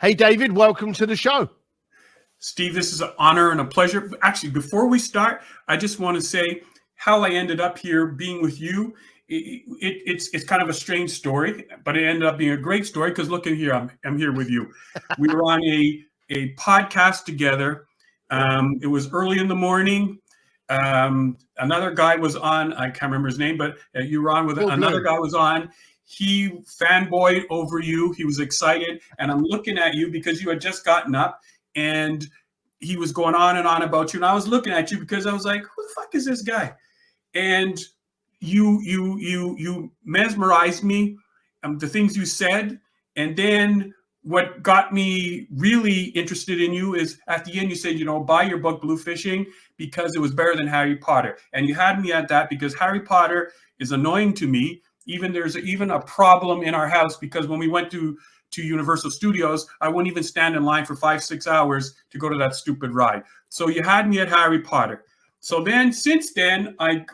Hey, David, welcome to the show. Steve, this is an honor and a pleasure. Actually, before we start, I just want to say how I ended up here being with you. It's kind of a strange story, but it ended up being a great story because look at here, I'm here with you. We were on a podcast together. It was early in the morning. Another guy was on. I can't remember his name, but you were on with another guy was on. He fanboyed over you. He was excited, and I'm looking at you because you had just gotten up. And he was going on and on about you. And I was looking at you because I was like, who the fuck is this guy? And you mesmerized me, the things you said. And then what got me really interested in you is at the end, you said, buy your book, Blue Fishing, because it was better than Harry Potter. And you had me at that because Harry Potter is annoying to me. There's even a problem in our house because when we went to Universal Studios, I wouldn't even stand in line for 5-6 hours to go to that stupid ride. So you had me at Harry Potter. So then, since then, I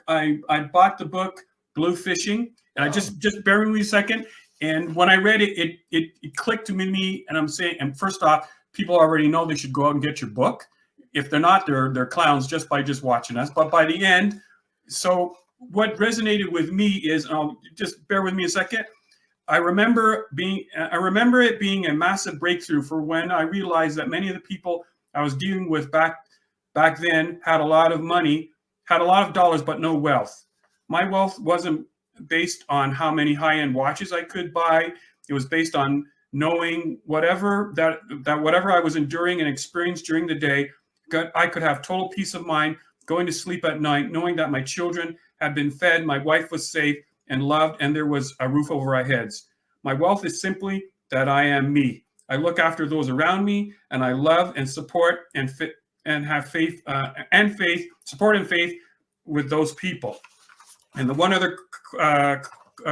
bought the book Blue Fishing, and I just bear with me a second. And when I read it, it clicked to me. And I'm saying, and first off, people already know they should go out and get your book. If they're not, they're clowns just by watching us. But by the end, so what resonated with me is, just bear with me a second. I remember it being a massive breakthrough for when I realized that many of the people I was dealing with back then had a lot of money, had a lot of dollars, but no wealth. My wealth wasn't based on how many high-end watches I could buy. It was based on knowing whatever I was enduring and experienced during the day, I could have total peace of mind going to sleep at night, knowing that my children had been fed, my wife was safe and loved, and there was a roof over our heads. My wealth is simply that I am me. I look after those around me, and I love and support and have faith support and faith with those people. And the one other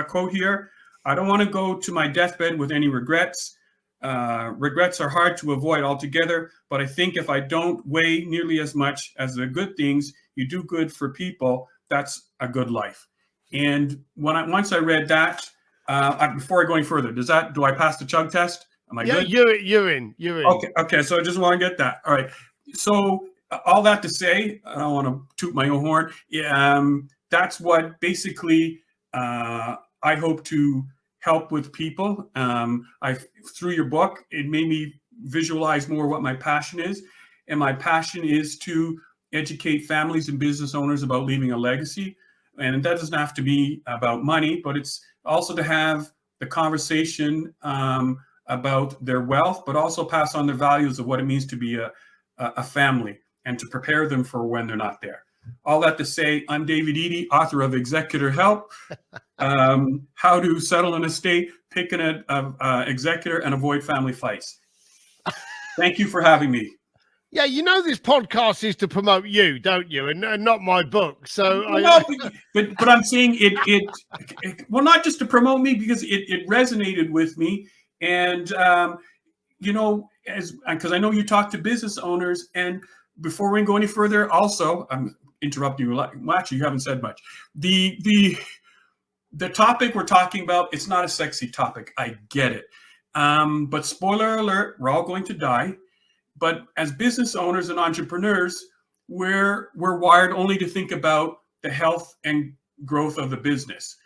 quote here: I don't want to go to my deathbed with any regrets. Regrets are hard to avoid altogether, but I think if I don't weigh nearly as much as the good things you do good for people, that's a good life. And once I read that, before I go any further, do I pass the chug test? Am I good? You're in. Okay. So I just want to get that. All right. So all that to say, I don't want to toot my own horn. That's what basically I hope to help with people. Through your book, it made me visualize more what my passion is, and my passion is to educate families and business owners about leaving a legacy. And that doesn't have to be about money, but it's also to have the conversation about their wealth, but also pass on their values of what it means to be a family and to prepare them for when they're not there. All that to say, I'm David Edey, author of Executor Help, How to Settle an Estate, Pick an Executor, and Avoid Family Fights. Thank you for having me. Yeah, this podcast is to promote you, don't you? And not my book. So but I'm saying it well, not just to promote me, because it resonated with me. And because I know you talk to business owners. And before we go any further, also I'm interrupting you. Well, actually, you haven't said much. The topic we're talking about, it's not a sexy topic. I get it. But spoiler alert, we're all going to die. But as business owners and entrepreneurs, we're wired only to think about the health and growth of the business.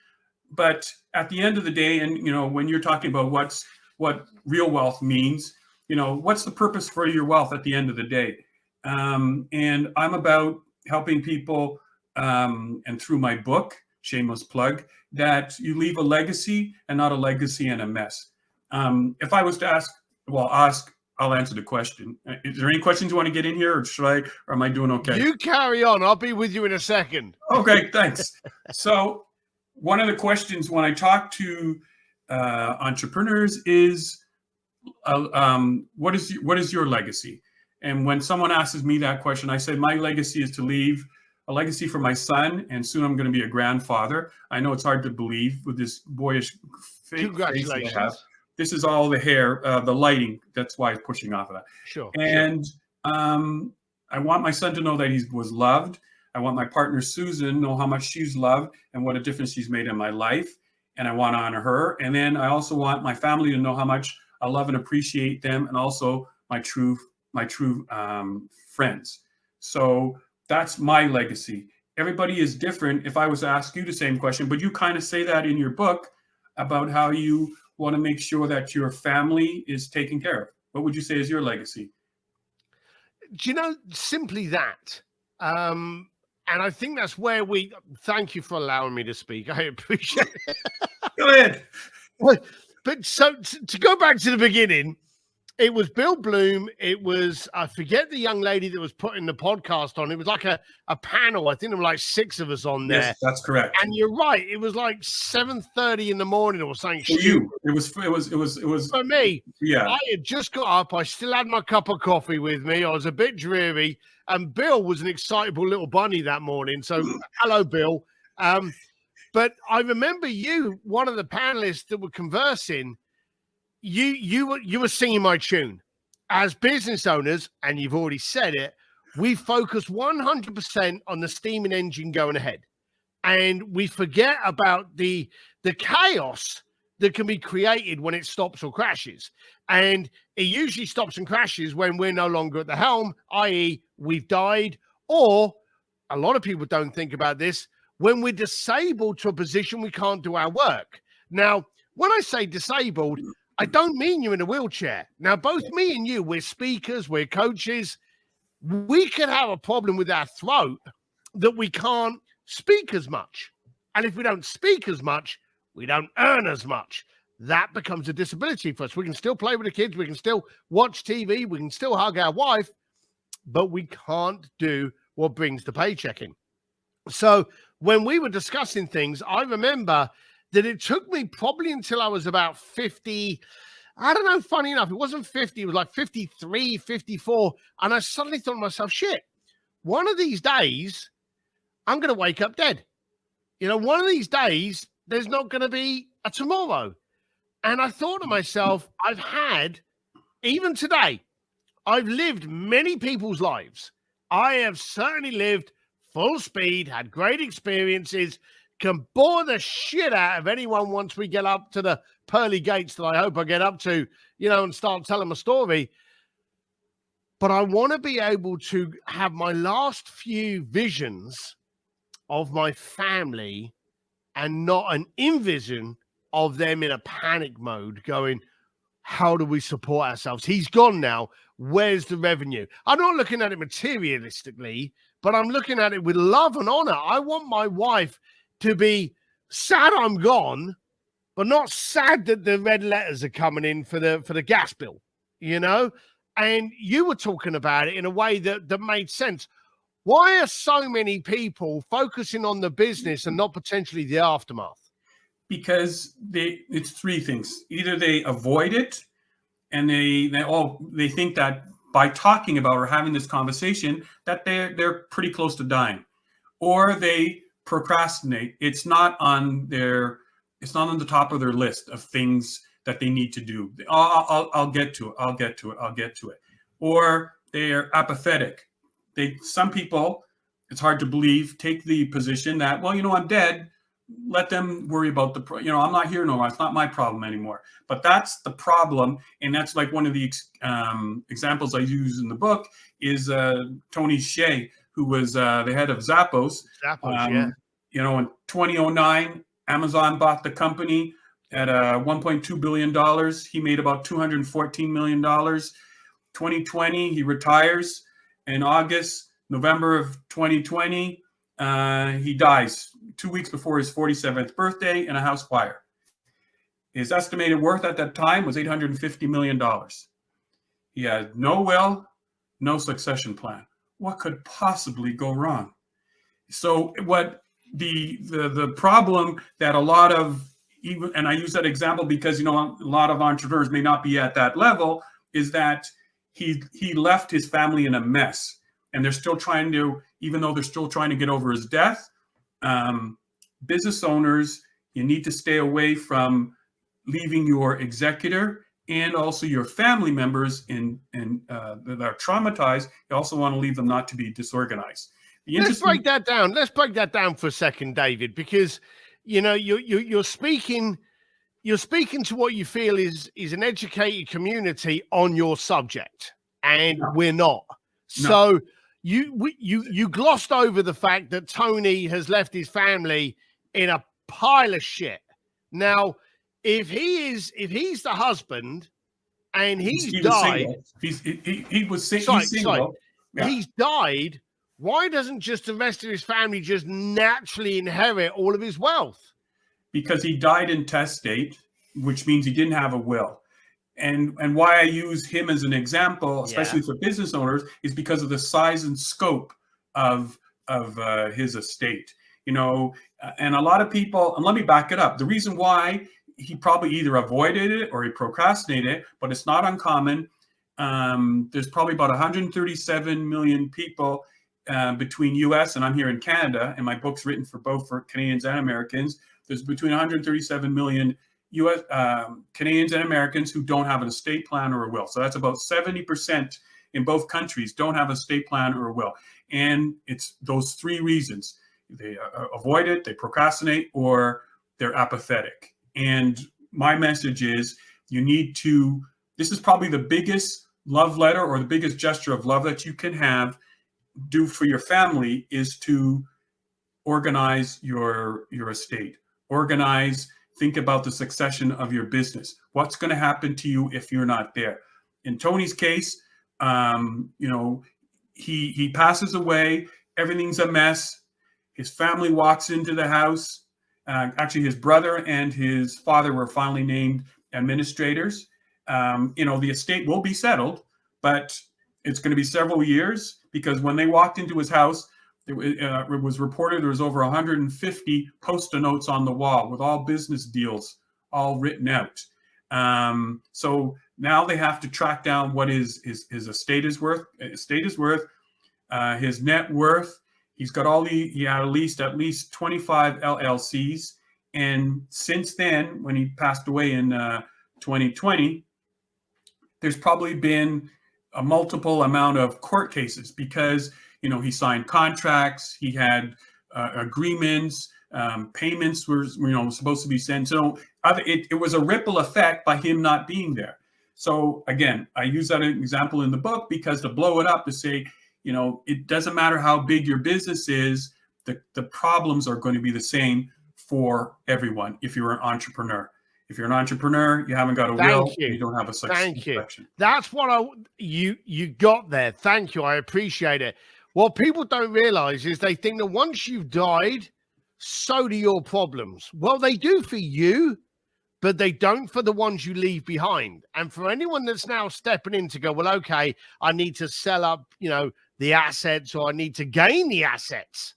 But at the end of the day, and when you're talking about what real wealth means, what's the purpose for your wealth at the end of the day? And I'm about helping people, and through my book, shameless plug, that you leave a legacy and not a legacy and a mess. If I was to ask, I'll answer the question. Is there any questions you want to get in here, or am I doing okay? You carry on. I'll be with you in a second. Okay, thanks. So one of the questions when I talk to entrepreneurs is, what is your legacy? And when someone asks me that question, I say my legacy is to leave a legacy for my son, and soon I'm going to be a grandfather. I know it's hard to believe with this boyish face that I have. This is all the hair, the lighting. That's why it's pushing off of that. Sure. And I want my son to know that he was loved. I want my partner, Susan, to know how much she's loved and what a difference she's made in my life. And I want to honor her. And then I also want my family to know how much I love and appreciate them, and also my true friends. So that's my legacy. Everybody is different. If I was to ask you the same question, but you kind of say that in your book about how you want to make sure that your family is taken care of. What would you say is your legacy? Do you know, simply that. And I think that's where thank you for allowing me to speak. I appreciate it. Go ahead. But so to go back to the beginning, it was Bill Bloom. It was, I forget the young lady that was putting the podcast on. It was like a panel. I think there were like 6 of us on there. Yes, that's correct. And you're right. It was like 7:30 in the morning or something. For you, it was for me. Yeah. I had just got up. I still had my cup of coffee with me. I was a bit dreary. And Bill was an excitable little bunny that morning. So hello, Bill. But I remember you, one of the panelists that were conversing, you were singing my tune. As business owners, and you've already said it, we focus 100% on the steaming engine going ahead. And we forget about the chaos that can be created when it stops or crashes. And it usually stops and crashes when we're no longer at the helm, i.e. we've died, or a lot of people don't think about this, when we're disabled to a position we can't do our work. Now, when I say disabled, I don't mean you're in a wheelchair. Now, both me and you, we're speakers, we're coaches. We could have a problem with our throat that we can't speak as much. And if we don't speak as much, we don't earn as much. That becomes a disability for us. We can still play with the kids. We can still watch TV. We can still hug our wife, but we can't do what brings the paycheck in. So when we were discussing things, I remember that it took me probably until I was about 50. I don't know, funny enough, it wasn't 50. It was like 53, 54. And I suddenly thought to myself, shit, one of these days, I'm going to wake up dead. You know, one of these days, there's not going to be a tomorrow. And I thought to myself, even today, I've lived many people's lives. I have certainly lived full speed, had great experiences, can bore the shit out of anyone once we get up to the pearly gates that I hope I get up to, you know, and start telling my story. But I want to be able to have my last few visions of my family and not an envision of them in a panic mode going, how do we support ourselves? He's gone now. Where's the revenue? I'm not looking at it materialistically, but I'm looking at it with love and honor. I want my wife to be sad I'm gone, but not sad that the red letters are coming in for the gas bill, you know? And you were talking about it in a way that made sense. Why are so many people focusing on the business and not potentially the aftermath? Because it's 3 things. Either they avoid it, and they think that by talking about or having this conversation that they're pretty close to dying, or they procrastinate. It's not on the top of their list of things that they need to do. I'll get to it. Or they're apathetic. Some people, it's hard to believe, take the position that, well, you know, I'm dead. Let them worry about I'm not here no more. It's not my problem anymore. But that's the problem. And that's like one of the examples I use in the book is Tony Hsieh, who was the head of Zappos. Yeah. You know, in 2009, Amazon bought the company at $1.2 billion. He made about $214 million. 2020, he retires. In November of 2020, he dies 2 weeks before his 47th birthday in a house fire. His estimated worth at that time was $850 million. He had no will, no succession plan. What could possibly go wrong? So what the problem that a lot of, and I use that example because, you know, a lot of entrepreneurs may not be at that level, is that he left his family in a mess. And they're still trying to, even though they're still trying to get over his death, business owners, you need to stay away from leaving your executor and also your family members that are traumatized. You also want to leave them not to be disorganized. Let's break that down. Let's break that down for a second, David, because, you know, you're speaking you're speaking to what you feel is an educated community on your subject, and we're not. So you glossed over the fact that Tony has left his family in a pile of shit. Now, if he's the husband and he's died, he's single. Yeah. He's died. Why doesn't just the rest of his family just naturally inherit all of his wealth? Because he died intestate, which means he didn't have a will. And why I use him as an example, especially for business owners, is because of the size and scope of his estate. You know, and a lot of people, and let me back it up. The reason why he probably either avoided it or he procrastinated it, but it's not uncommon. There's probably about 137 million people between US and I'm here in Canada, and my book's written for both for Canadians and Americans. There's between 137 million US Canadians and Americans who don't have an estate plan or a will. So that's about 70% in both countries don't have a estate plan or a will. And it's those three reasons. They avoid it, they procrastinate, or they're apathetic. And my message is you need to, this is probably the biggest love letter or the biggest gesture of love that you can do for your family, is to organize your estate. Organize, think about the succession of your business. What's going to happen to you if you're not there? In Tony's case, you know, he passes away, everything's a mess. His family walks into the house. Actually, his brother and his father were finally named administrators. You know, the estate will be settled, but it's going to be several years, because when they walked into his house, it was reported there was over 150 Post-it notes on the wall with all business deals all written out. So now they have to track down what his estate is worth. His net worth. He's got he had at least 25 LLCs. And since then, when he passed away in 2020, there's probably been a multiple amount of court cases, because, you know, he signed contracts, he had agreements, payments were, you know, supposed to be sent. So it was a ripple effect by him not being there. So again, I use that example in the book because to blow it up, to say, you know, it doesn't matter how big your business is, the problems are going to be the same for everyone if you're an entrepreneur. If you're an entrepreneur, you haven't got a will, you don't have a succession. That's what you got there. Thank you. I appreciate it. What people don't realize is they think that once you've died, so do your problems. Well, they do for you, but they don't for the ones you leave behind. And for anyone that's now stepping in to go, well, okay, I need to sell up, you know, the assets, or I need to gain the assets.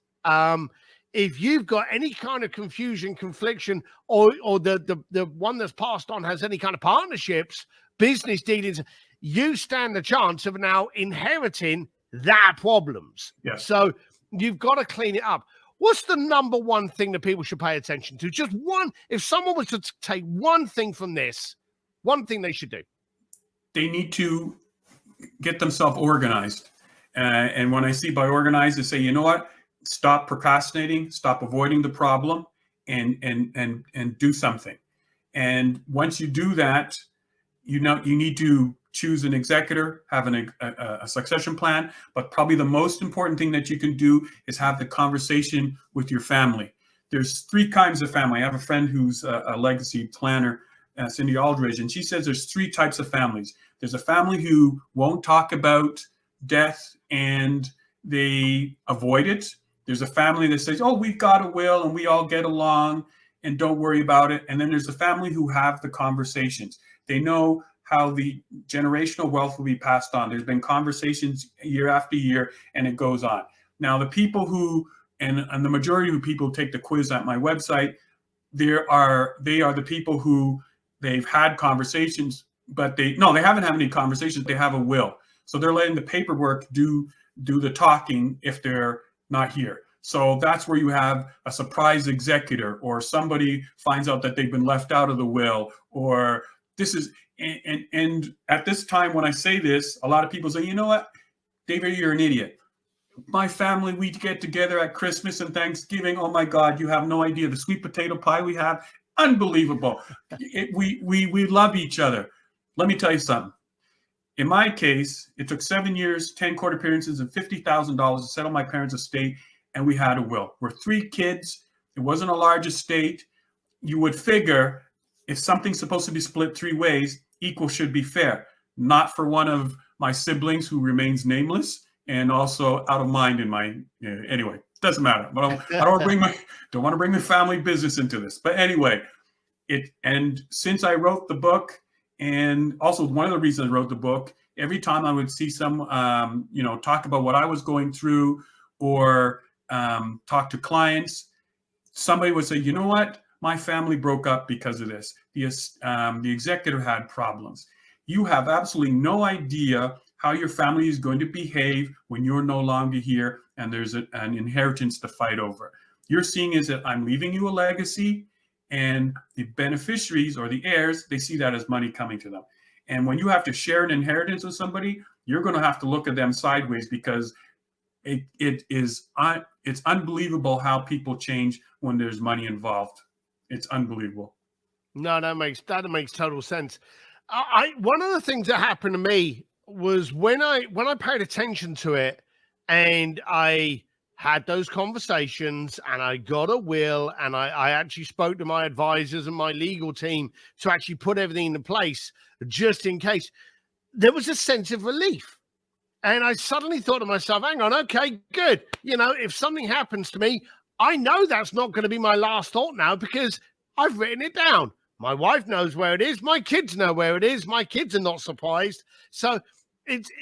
If you've got any kind of confusion, confliction, or the one that's passed on has any kind of partnerships, business dealings, you stand the chance of now inheriting their problems. Yes. So you've got to clean it up. What's the number one thing that people should pay attention to? Just one. If someone was to take one thing from this, one thing they should do. They need to get themselves organized. And when I see by organized, I say, you know what? Stop procrastinating, stop avoiding the problem, and do something. And once you do that, you need to choose an executor, have a succession plan. But probably the most important thing that you can do is have the conversation with your family. There's three kinds of family. I have a friend who's a legacy planner, Cindy Aldridge, and she says there's three types of families. There's a family who won't talk about death and they avoid it. There's a family that says, oh, we've got a will and we all get along and don't worry about it. And then there's a family who have the conversations. They know how the generational wealth will be passed on. There's been conversations year after year, and it goes on. Now, the people who, and the majority of people take the quiz at my website, they are the people who they've had conversations, but they haven't had any conversations. They have a will. So they're letting the paperwork do the talking if they're not here. So that's where you have a surprise executor, or somebody finds out that they've been left out of the will, or this is, and at this time when I say this, a lot of people say, you know what, David, you're an idiot. My family, we get together at Christmas and Thanksgiving. Oh my God, you have no idea the sweet potato pie we have. unbelievable. We love each other. Let me tell you something. In my case, it took 7 years, 10 court appearances, and $50,000 to settle my parents' estate, and we had a will. We're 3 kids. It wasn't a large estate. You would figure if something's supposed to be split 3 ways, equal should be fair. Not for one of my siblings who remains nameless, and also out of mind in my anyway. Doesn't matter. But I don't want to bring the family business into this. But anyway, and since I wrote the book. And also one of the reasons I wrote the book, every time I would see some, talk about what I was going through or talk to clients, somebody would say, you know what? My family broke up because of this. The executor had problems. You have absolutely no idea how your family is going to behave when you're no longer here and there's an inheritance to fight over. You're seeing is that I'm leaving you a legacy. And the beneficiaries or the heirs, they see that as money coming to them. And when you have to share an inheritance with somebody, you're going to have to look at them sideways because it's unbelievable how people change when there's money involved. It's unbelievable. No, that makes total sense. One of the things that happened to me was when I paid attention to it and I had those conversations and I got a will and I actually spoke to my advisors and my legal team to actually put everything into place just in case. There was a sense of relief. And I suddenly thought to myself, hang on, okay, good. If something happens to me, I know that's not going to be my last thought now because I've written it down. My wife knows where it is. My kids know where it is. My kids are not surprised. So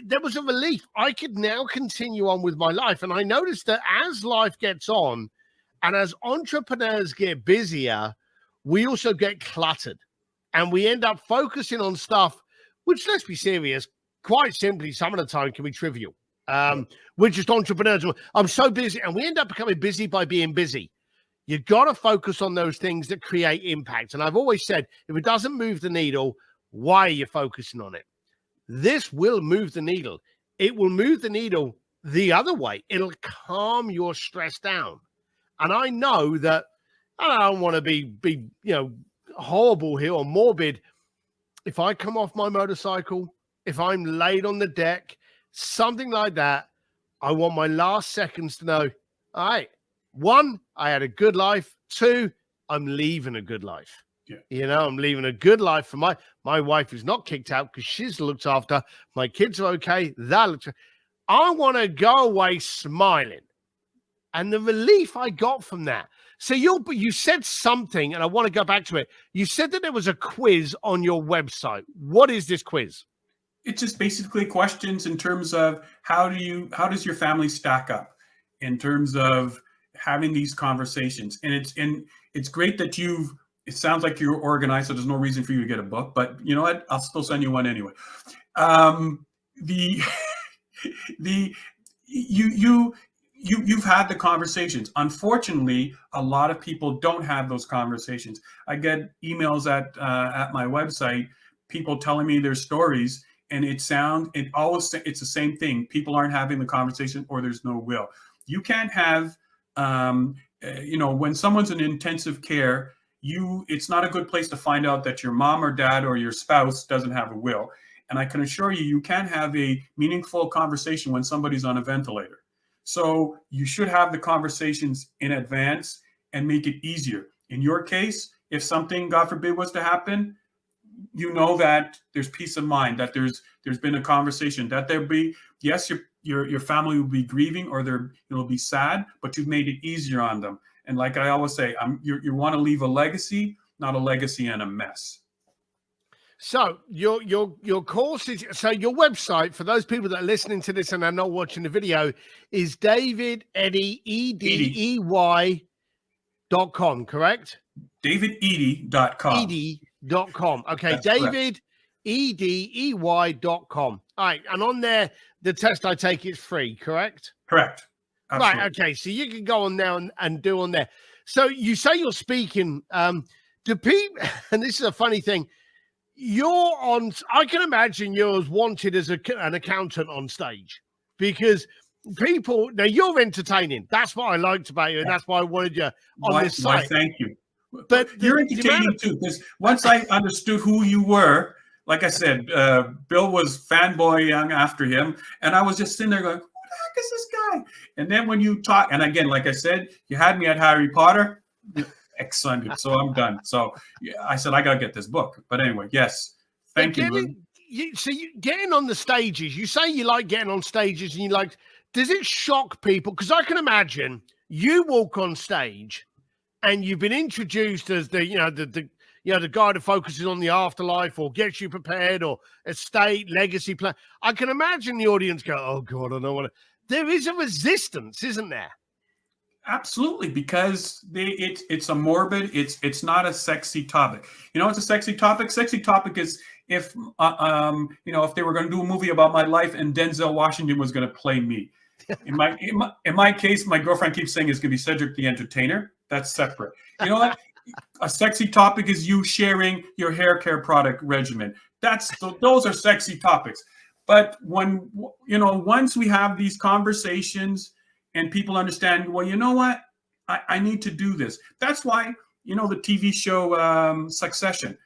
there was a relief. I could now continue on with my life. And I noticed that as life gets on and as entrepreneurs get busier, we also get cluttered and we end up focusing on stuff, which, let's be serious, quite simply, some of the time can be trivial. We're just entrepreneurs. I'm so busy and we end up becoming busy by being busy. You got to focus on those things that create impact. And I've always said, if it doesn't move the needle, why are you focusing on it? This will move the needle. It will move the needle the other way. It'll calm your stress down. And I know that I don't want to be horrible here or morbid. If I come off my motorcycle, if I'm laid on the deck, something like that, I want my last seconds to know, all right, 1, I had a good life. 2, I'm leaving a good life. Yeah. I'm leaving a good life for my wife is not kicked out because she's looked after. My kids are okay. I want to go away smiling. And the relief I got from that. So you said something, and I want to go back to it. You said that there was a quiz on your website. What is this quiz? It's just basically questions in terms of how does your family stack up in terms of having these conversations. And it's great that it sounds like you're organized, so there's no reason for you to get a book, but you know what? I'll still send you one anyway. You've had the conversations. Unfortunately, a lot of people don't have those conversations. I get emails at my website, people telling me their stories, and it's the same thing. People aren't having the conversation, or there's no will. You can't have, when someone's in intensive care, it's not a good place to find out that your mom or dad or your spouse doesn't have a will. And I can assure you, you can't have a meaningful conversation when somebody's on a ventilator. So you should have the conversations in advance and make it easier. In your case, if something, God forbid, was to happen, you know that there's peace of mind, that there's been a conversation, that there be, yes, your family will be grieving or it'll be sad, but you've made it easier on them. And like I always say, you want to leave a legacy, not a legacy and a mess. So your course is, so your website, for those people that are listening to this and are not watching the video, is David Edey, EDEY.com, correct? DavidEdey.com. Edey.com. Okay, That's David EDEY.com. All right, and on there, the test I take is free, correct? Correct. Absolutely. Right, okay, so you can go on now and do on there. So you say you're speaking to people, and this is a funny thing, I can imagine you're as wanted as an accountant on stage, because people, now you're entertaining. That's what I liked about you, and that's why I wanted you on this site. Why, thank you. But you're entertaining too, because once I understood who you were, like I said, Bill was fanboying after him, and I was just sitting there going, "Who the heck is this guy?" And then when you talk, and again, like I said, you had me at Harry Potter. Excellent. So I'm done. So yeah, I said I gotta get this book. But anyway, yes, thank you. So getting on the stages, you say you like getting on stages, and you like. Does it shock people? Because I can imagine you walk on stage, and you've been introduced as the the guy that focuses on the afterlife or gets you prepared or estate legacy plan. I can imagine the audience go, "Oh God, I don't want to." There is a resistance, isn't there? Absolutely, because it's a morbid. It's not a sexy topic. You know, it's a sexy topic. Sexy topic is if if they were going to do a movie about my life and Denzel Washington was going to play me. In my case, my girlfriend keeps saying it's going to be Cedric the Entertainer. That's separate. You know what? A sexy topic is you sharing your hair care product regimen. Those are sexy topics. But when once we have these conversations and people understand, well, you know what? I need to do this. That's why the TV show Succession.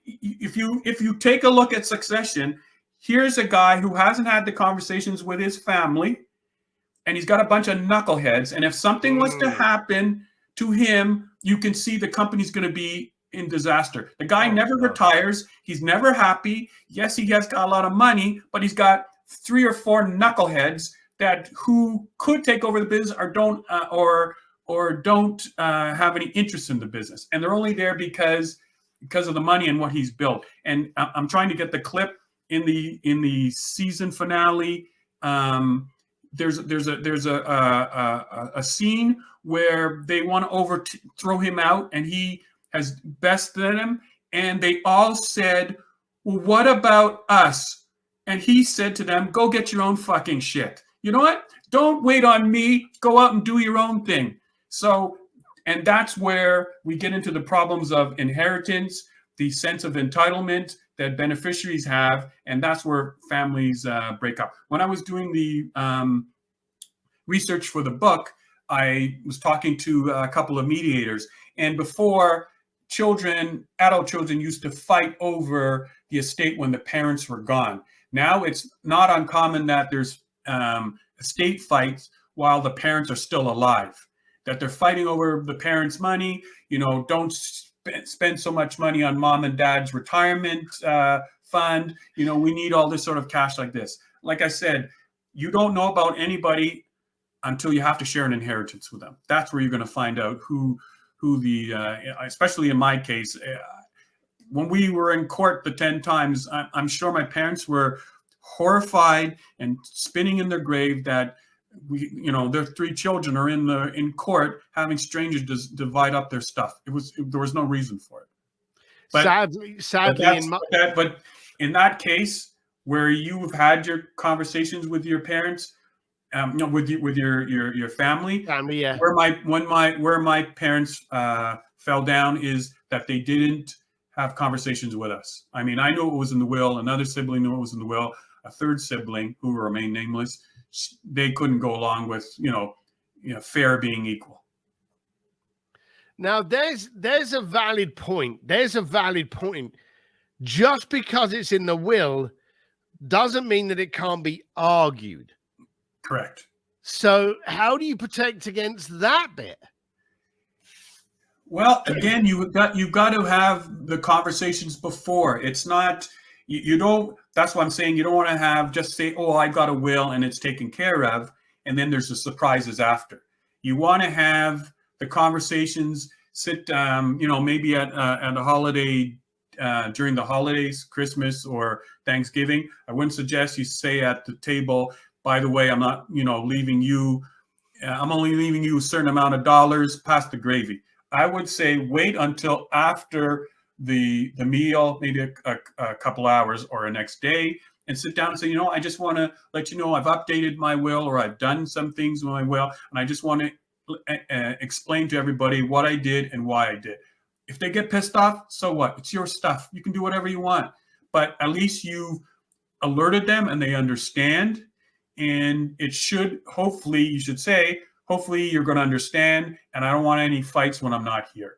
If you take a look at Succession, here's a guy who hasn't had the conversations with his family. And he's got a bunch of knuckleheads. And if something was to happen to him, you can see the company's going to be in disaster. The guy never retires. He's never happy. Yes, he has got a lot of money, but he's got 3 or 4 knuckleheads who could take over the business or don't have any interest in the business. And they're only there because of the money and what he's built. And I'm trying to get the clip in the season finale. There's a scene where they want to overthrow him out, and he has bested him, and they all said, "Well, what about us?" And he said to them, "Go get your own fucking shit. You know what? Don't wait on me. Go out and do your own thing." So, and that's where we get into the problems of inheritance, the sense of entitlement that beneficiaries have, and that's where families break up. When I was doing the research for the book, I was talking to a couple of mediators, and before, adult children used to fight over the estate when the parents were gone. Now it's not uncommon that there's estate fights while the parents are still alive, that they're fighting over the parents' money. Don't spend so much money on mom and dad's retirement fund. We need all this sort of cash like this. Like I said, you don't know about anybody until you have to share an inheritance with them. That's where you're going to find out who especially in my case, when we were in court the 10 times, I'm sure my parents were horrified and spinning in their grave that their 3 children are in court having strangers divide up their stuff. There was no reason for it. But but in that case where you've had your conversations with your parents, with your family, yeah. Where my parents fell down is that they didn't have conversations with us. I mean, I knew it was in the will. Another sibling knew it was in the will. A third sibling, who will remain nameless, they couldn't go along with fair being equal. Now there's a valid point. Just because it's in the will doesn't mean that it can't be argued. Correct. So how do you protect against that bit? Well, again, you've got to have the conversations before. It's not you don't. That's why I'm saying you don't want to have just say, "Oh, I got a will and it's taken care of," and then there's the surprises after. You want to have the conversations. Sit, maybe at a holiday during the holidays, Christmas or Thanksgiving. I wouldn't suggest you say at the table, "By the way, I'm not, leaving you. I'm only leaving you a certain amount of dollars. Pass the gravy." I would say wait until after the meal, maybe a couple hours or a next day, and sit down and say, I just want to let you know I've updated my will, or I've done some things with my will, and I just want to explain to everybody what I did and why I did. If they get pissed off, so what? It's your stuff. You can do whatever you want, but at least you alerted them and they understand. And it should, hopefully, you should say, hopefully you're going to understand, and I don't want any fights when I'm not here.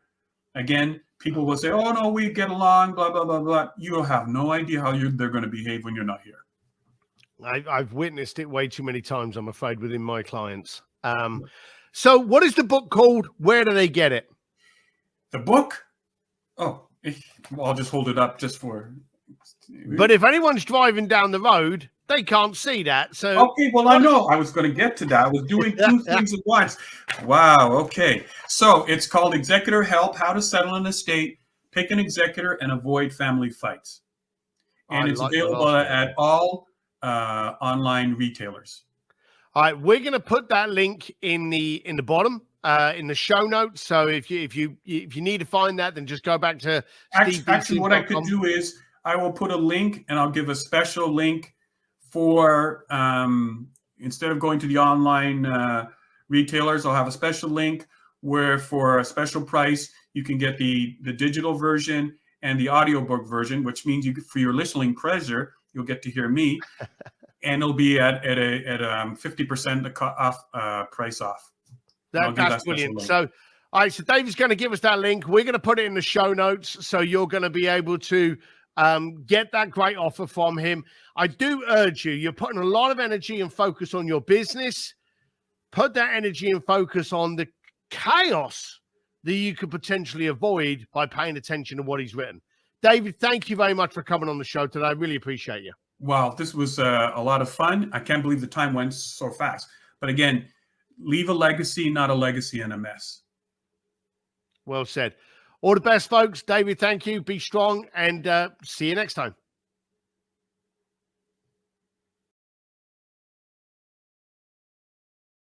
Again, people will say, "Oh no, we get along," blah blah blah blah. You have no idea how they're going to behave when you're not here. I've witnessed it way too many times, I'm afraid, within my clients. So what is the book called? Where do they get it? The book? Oh, well, I'll just hold it up just for. But if anyone's driving down the road, they can't see that. So okay, well, I know I was going to get to that. I was doing two things at once. Wow. Okay, so it's called Executor Help: How to Settle an Estate, Pick an Executor, and Avoid Family Fights. And it's available at all online retailers. All right, we're going to put that link in the bottom in the show notes. So if you need to find that, then just go back to actually what I could do is I will put a link, and I'll give a special link for instead of going to the online retailers, I'll have a special link where for a special price you can get the digital version and the audiobook version, which means you, for your listening pleasure, you'll get to hear me, and it'll be at a 50% off price off. That's brilliant. So, all right, so David's going to give us that link. We're going to put it in the show notes, so you're going to be able to get that great offer from him. I do urge you. You're putting a lot of energy and focus on your business. Put that energy and focus on the chaos that you could potentially avoid by paying attention to what he's written. David, thank you very much for coming on the show today. I really appreciate you. Wow, this was a lot of fun. I can't believe the time went so fast. But again, leave a legacy, not a legacy in a mess. Well said. All the best, folks. David, thank you. Be strong, and see you next time.